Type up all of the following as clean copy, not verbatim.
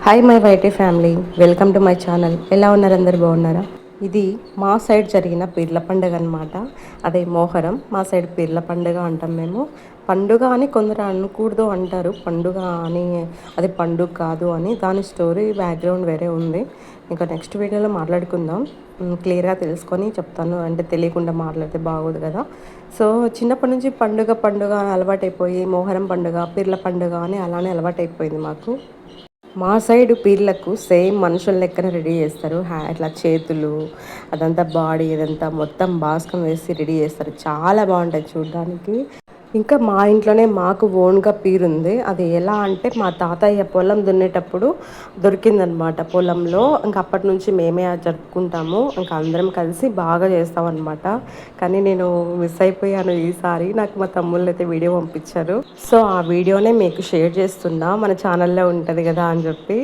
Hi my YT family, welcome to my channel. ఎలా ఉన్నారు? అందరు బాగున్నారా? ఇది మా సైడ్ జరిగిన పీర్ల పండుగ అనమాట. అదే మోహరం. మా సైడ్ పీర్ల పండుగ అంటాం మేము. పండుగ అని కొందరు అనకూడదు అంటారు, పండుగ అని. అది పండుగ కాదు అని దాని స్టోరీ బ్యాక్గ్రౌండ్ వేరే ఉంది. ఇంకా నెక్స్ట్ వీడియోలో మాట్లాడుకుందాం. క్లియర్గా తెలుసుకొని చెప్తాను, అంటే తెలియకుండా మాట్లాడితే బాగోదు కదా. సో చిన్నప్పటి నుంచి పండుగ పండుగ అని అలవాటైపోయి మోహరం పండుగ, పీర్ల పండుగ అని అలానే అలవాటైపోయింది మాకు. మా సైడ్ పీర్లకు సేమ్ మనుషుల లెక్కన రెడీ చేస్తారు. ఇట్లా చేతులు, అదంతా బాడీ, ఇదంతా మొత్తం బాస్కం వేసి రెడీ చేస్తారు. చాలా బాగుంటుంది చూడడానికి. ఇంకా మా ఇంట్లోనే మాకు ఓన్గా పీరు ఉంది. అది ఎలా అంటే మా తాతయ్య పొలం దున్నేటప్పుడు దొరికిందనమాట పొలంలో. ఇంకా అప్పటి నుంచి మేమే జరుపుకుంటాము. ఇంకా అందరం కలిసి బాగా చేస్తాం అనమాట. కానీ నేను మిస్ అయిపోయాను ఈసారి. నాకు మా తమ్ముళ్ళు అయితే వీడియో పంపించారు. సో ఆ వీడియోనే మీకు షేర్ చేస్తున్నా, మన ఛానల్లో ఉంటుంది కదా అని చెప్పి.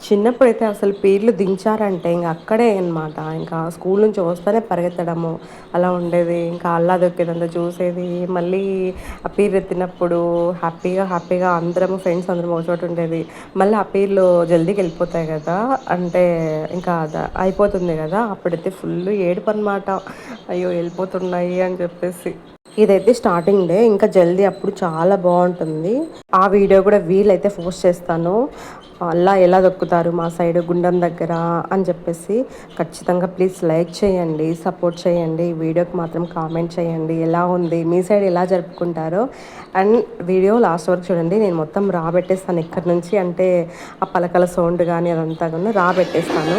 చిన్నప్పుడైతే అసలు పీర్లు దించారంటే ఇంకా అక్కడే అనమాట. ఇంకా స్కూల్ నుంచి వస్తేనే పరిగెత్తడము అలా ఉండేది. ఇంకా అల్లా దొక్కేదంతా చూసేది. మళ్ళీ ఆ పీర్లు ఎత్తినప్పుడు హ్యాపీగా హ్యాపీగా అందరము ఫ్రెండ్స్ అందరం ఒక చోట ఉండేది. మళ్ళీ ఆ పీర్లు జల్దీకి వెళ్ళిపోతాయి కదా, అంటే ఇంకా అయిపోతుంది కదా, అప్పుడైతే ఫుల్ ఏడుపు అనమాట. అయ్యో వెళ్ళిపోతున్నాయి అని చెప్పేసి. ఇదైతే స్టార్టింగ్ డే. ఇంకా జల్దీ అప్పుడు చాలా బాగుంటుంది. ఆ వీడియో కూడా వీలైతే పోస్ట్ చేస్తాను. అలా ఎలా దొక్కుతారు మా సైడ్ గుండం దగ్గర అని చెప్పేసి. ఖచ్చితంగా ప్లీజ్ లైక్ చేయండి, సపోర్ట్ చేయండి. వీడియోకి మాత్రం కామెంట్ చేయండి ఎలా ఉంది, మీ సైడ్ ఎలా జరుపుకుంటారో. అండ్ వీడియో లాస్ట్ వరకు చూడండి. నేను మొత్తం రాబెట్టేస్తాను ఇక్కడ నుంచి, అంటే ఆ పలకల సౌండ్ కానీ అదంతా కానీ రాబెట్టేస్తాను.